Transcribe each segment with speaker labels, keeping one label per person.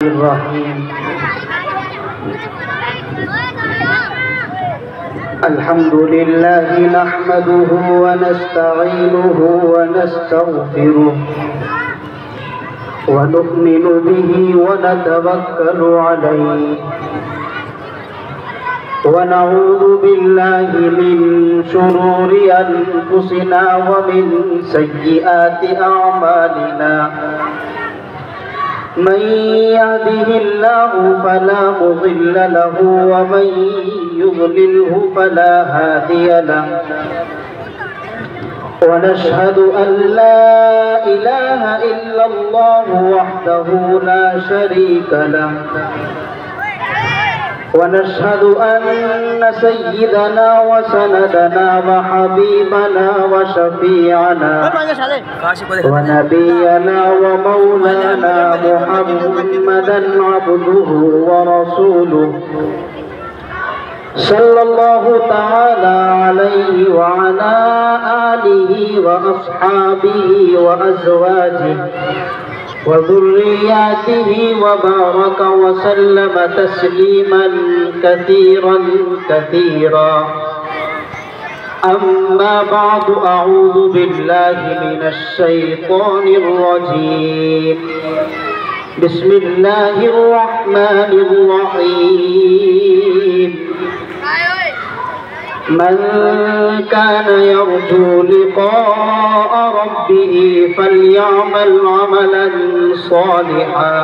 Speaker 1: الرحيم. الحمد لله نحمده ونستعينه ونستغفره ونؤمن به ونتوكل عليه ونعوذ بالله من شرور أنفسنا ومن سيئات أعمالنا. من يهده الله فلا مضل له ومن يضلله فلا هادي له. ونشهد أن لا إله إلا الله وحده لا شريك له. ونشهد أن سيدنا وسندنا وحبيبنا وشفيعنا ونبينا ومولانا محمدا عبده ورسوله صلى الله تعالى عليه وعلى آله وأصحابه وأزواجه وذرياته وبارك وسلم تسليما كثيرا كثيرا. أما بعد، أعوذ بالله من الشيطان الرجيم. بسم الله الرحمن الرحيم. من كان يرجو لقاء ربه فليعمل عملا صالحا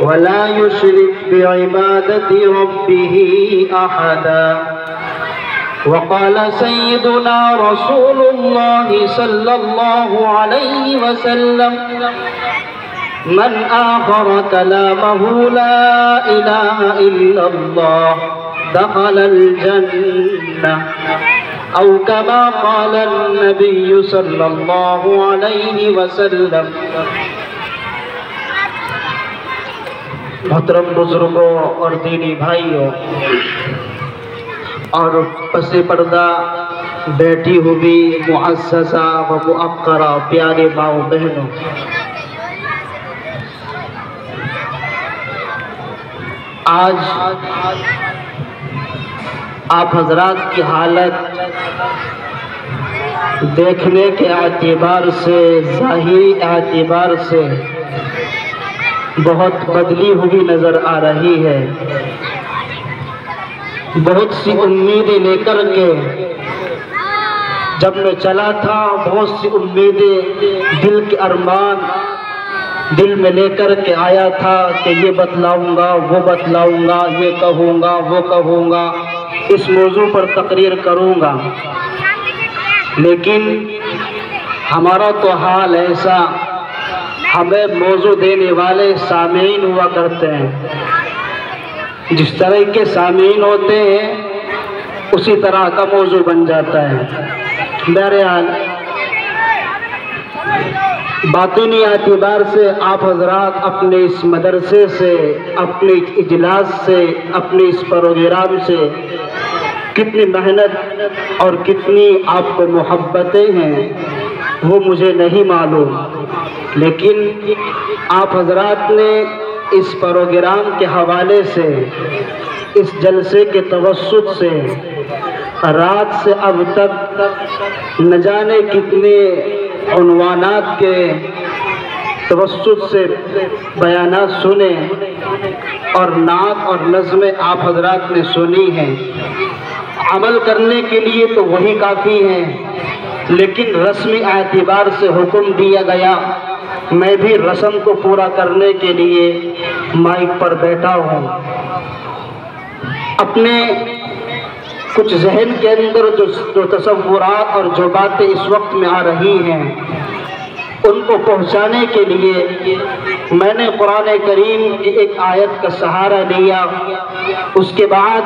Speaker 1: ولا يشرك بعبادة ربه أحدا. وقال سيدنا رسول الله صلى الله عليه وسلم: من آخر كلامه لا إله إلا الله دخل الجنة، أو كما قال النبي صلی اللہ علیہ وسلم. محترم بزرگوں اور دینی بھائیوں اور پس پردہ بیٹھی ہوئی معززہ و مؤقرہ پیارے ماؤں بہنوں، آج آپ حضرات کی حالت دیکھنے کے اعتبار سے، ظاہری اعتبار سے بہت بدلی ہوئی نظر آ رہی ہے. بہت سی امیدیں لے کر کے جب میں چلا تھا، بہت سی امیدیں، دل کے ارمان دل میں لے کر کے آیا تھا کہ یہ بتلاؤں گا، وہ بتلاؤں گا، یہ کہوں گا، وہ کہوں گا، اس موضوع پر تقریر کروں گا. لیکن ہمارا تو حال ایسا، ہمیں موضوع دینے والے سامعین ہوا کرتے ہیں. جس طرح کے سامعین ہوتے ہیں اسی طرح کا موضوع بن جاتا ہے. بہرحال باطنی اعتبار سے آپ حضرات اپنے اس مدرسے سے، اپنے اجلاس سے، اپنے اس پروگرام سے کتنی محنت اور کتنی آپ کو محبتیں ہیں وہ مجھے نہیں معلوم، لیکن آپ حضرات نے اس پروگرام کے حوالے سے، اس جلسے کے توسط سے رات سے اب تک نہ جانے کتنے عنوانات کے توسط سے بیانات سنے اور نعت اور نظمیں آپ حضرات نے سنی ہیں. عمل کرنے کے لیے تو وہی کافی ہیں، لیکن رسمی اعتبار سے حکم دیا گیا، میں بھی رسم کو پورا کرنے کے لیے مائک پر بیٹھا ہوں. اپنے کچھ ذہن کے اندر جو تصورات اور جو باتیں اس وقت میں آ رہی ہیں ان کو پہنچانے کے لیے میں نے قرآن کریم کی ایک آیت کا سہارا لیا. اس کے بعد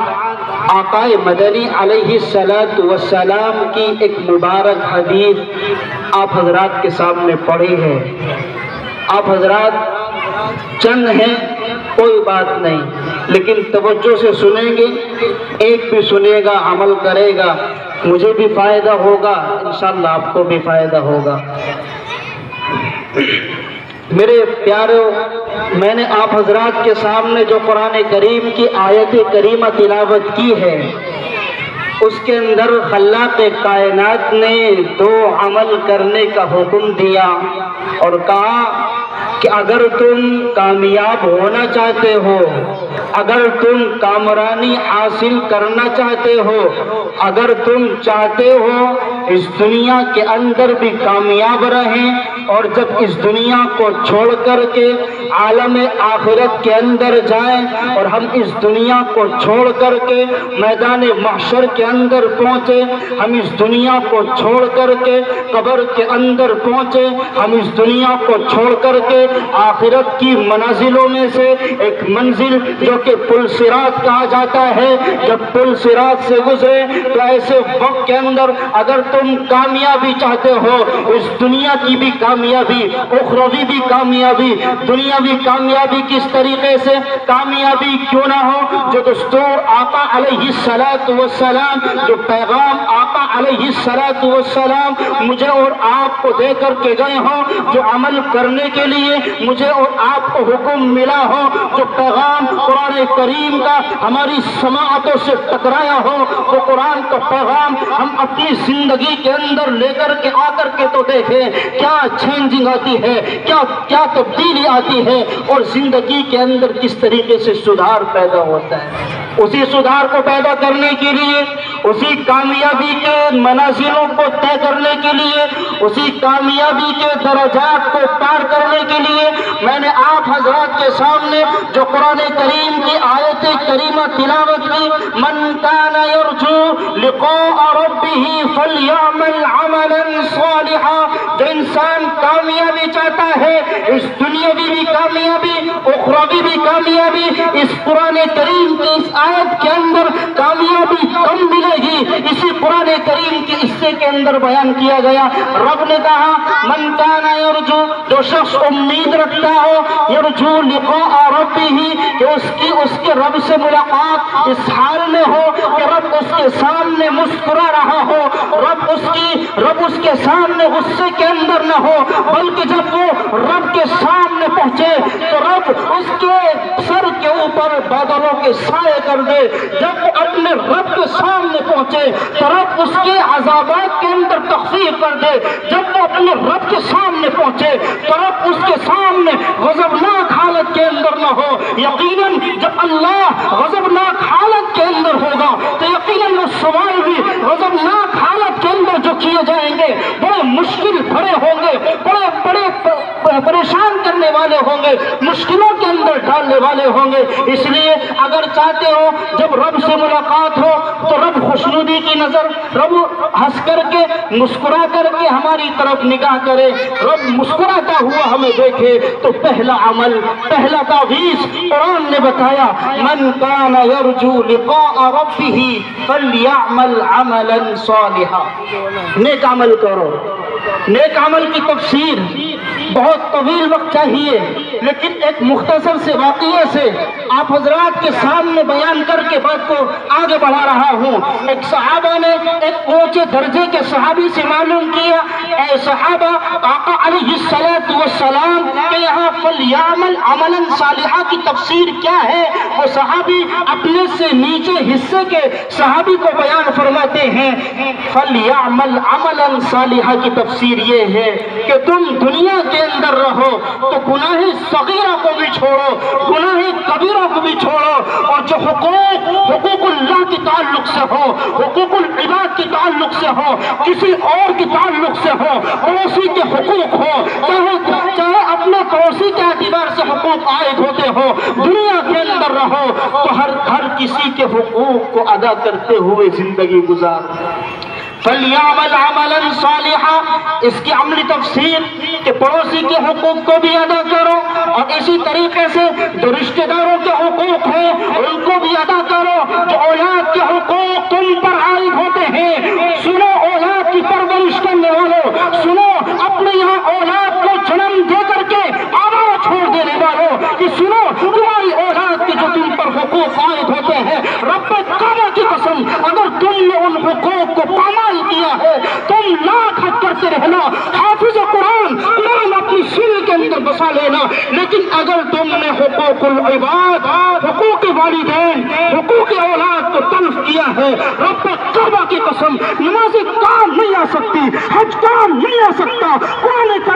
Speaker 1: آقا مدنی علیہ السلام کی ایک مبارک حدیث آپ حضرات کے سامنے پڑھی ہے. آپ حضرات چند ہیں، کوئی بات نہیں، لیکن توجہ سے سنیں گے. ایک بھی سنے گا، عمل کرے گا، مجھے بھی فائدہ ہوگا، انشاءاللہ آپ کو بھی فائدہ ہوگا. میرے پیاروں، میں نے آپ حضرات کے سامنے جو قرآن کریم کی آیت کریمہ تلاوت کی ہے، اس کے اندر خلاق کائنات نے دو عمل کرنے کا حکم دیا اور کہا کہ اگر تم کامیاب ہونا چاہتے ہو، اگر تم کامرانی حاصل کرنا چاہتے ہو، اگر تم چاہتے ہو اس دنیا کے اندر بھی کامیاب رہیں اور جب اس دنیا کو چھوڑ کر کے عالم آخرت کے اندر جائیں اور ہم اس دنیا کو چھوڑ کر کے میدان محشر کے اندر پہنچے، ہم اس دنیا کو چھوڑ کر کے قبر کے اندر پہنچے، ہم اس دنیا کو چھوڑ کر کے آخرت کی منازلوں میں سے ایک منزل جو کہ پل صراط کہا جاتا ہے، جب پل صراط سے گزرے تو ایسے وقت کے اندر اگر تم کامیابی چاہتے ہو، اس دنیا کی بھی کامیابی، اخروی بھی کامیابی، دنیاوی کامیابی کس طریقے سے کامیابی کیوں نہ ہو، جو دستور آقا علیہ السلام، جو پیغام آقا علیہ السلام مجھے اور آپ کو دے کر کے گئے ہوں، جو عمل کرنے کے لیے مجھے اور آپ کو حکم ملا ہو، جو پیغام قرآن کریم کا ہماری سماعتوں سے ٹکرایا ہو، وہ قرآن کا پیغام ہم اپنی زندگی کے اندر لے کر کے آ کر کے تو دیکھیں کیا چینجنگ آتی ہے، کیا تبدیلی آتی ہے اور زندگی کے اندر کس طریقے سے سدھار پیدا ہوتا ہے۔ اسی سدھار کو پیدا کرنے کے لیے، اسی کامیابی کے منازلوں کو طے کرنے کے لیے، اسی کامیابی کے درجات کو پار کرنے کے لیے میں نے آپ حضرات کے سامنے جو قرآن کریم کی آیت کریمہ تلاوت کی، من کان یرجو لقاء ربہ فلیعمل عملا صالحا، جو انسان کامیابی چاہتا ہے، اس دنیاوی بھی کامیابی، اخروی بھی کامیابی، اس قرآن کریم کی اس آیت کے اندر کامیابی کم ملے گی، اسی قرآن کریم کے حصے کے اندر بیان کیا گیا۔ رب نے کہا من کان یرجو، جو شخص امید رکھتا ہو، یرجو لقاء ربہ، کہ اس کے رب سے ملاقات اس حال میں ہو کہ رب اس کے سامنے مسکرا رہا ہو، رب اس کے سامنے غصے کے اندر نہ ہو، بلکہ جب وہ رب کے سامنے پہنچے تو رب اس کے سر کے اوپر بادلوں کے سائے کر دے، جب وہ اپنے رب کے سامنے پہنچے تو رب اس کے عذابات کے اندر تخفیف کر دے، جب وہ اپنے رب کے سامنے پہنچے تو رب اس کے سامنے غضبناک حالت کے اندر نہ ہو۔ یقیناً جب اللہ غضبناک حالت کے اندر ہوگا تو یقیناً وہ سوال بھی غضبناک حالت کے اندر جو کیے جائیں گے بڑے مشکل بھرے ہوں گے، بڑے پریشان کرنے والے ہوں گے، مشکلوں کے اندر ڈالنے والے ہوں گے۔ اس لیے اگر چاہتے ہو جب رب سے ملاقات ہو تو رب خوشنودی کی نظر، رب ہنس کر کے مسکرا کر کے ہماری طرف نگاہ کرے، رب مسکراتا ہوا ہمیں دیکھے، تو پہلا عمل، پہلا تعویذ قرآن نے بتایا من کان یرجو لقاء ربہ فلیعمل عملا صالحا، نیک عمل کرو۔ نیک عمل کی تفسیر بہت طویل وقت چاہیے، لیکن ایک مختصر سے واقعے سے آپ حضرات کے سامنے بیان کر کے بات کو آگے بڑھا رہا ہوں۔ ایک صحابہ نے ایک اونچے درجے کے صحابی سے معلوم کیا، اے صحابہ، آقا علیہ السلام کہ یہاں فلیعمل عملا صالحا کی تفسیر کیا ہے؟ وہ صحابی اپنے سے نیچے حصے کے صحابی کو بیان فرماتے ہیں، فلیعمل عملا صالحا کی تفسیر یہ ہے کہ تم دنیا کے اندر رہو تو گناہ صغیرہ کو بھی چھوڑو، گناہ کبیرہ کو بھی چھوڑو، اور جو حقوق اللہ کے تعلق سے ہو، حقوق العباد کے تعلق سے ہو، کسی اور کے تعلق سے ہو، پڑوسی کے حقوق ہو، چاہے اپنے پڑوسی کے اعتبار سے حقوق عائد ہوتے ہو، دنیا کے اندر رہو تو ہر کسی کے حقوق کو ادا کرتے ہوئے زندگی گزار۔ فلیعمل عملا صالحا، اس کی عملی تفسیر کہ پڑوسی کے حقوق کو بھی ادا کرو، اور اسی طریقے سے جو رشتہ داروں کے حقوق ہیں ان کو بھی ادا کرو، جو اولاد کے حقوق تم پر عائد ہوتے ہیں۔ سنو اولاد کی پرورش کرنے والوں، سنو اپنے یہاں اولاد کو جنم دے کر کے آباد چھوڑ دینے والوں، کہ سنو تمہاری اولاد کے جو تم پر حقوق عائد ہوتے ہیں، رب کعبہ کی قسم اگر تم نے ان حقوق کو پامال کیا ہے، تم لاکھ حد کرتے رہنا۔ حافظ قرآن اپنی سیل کے اندر
Speaker 2: بسا لینا، لیکن اگر تم نے حقوق العباد، حقوق والدین، حقوق اولاد کو تلف کیا ہے، رب کعبہ کی قسم نمازی کام نہیں آ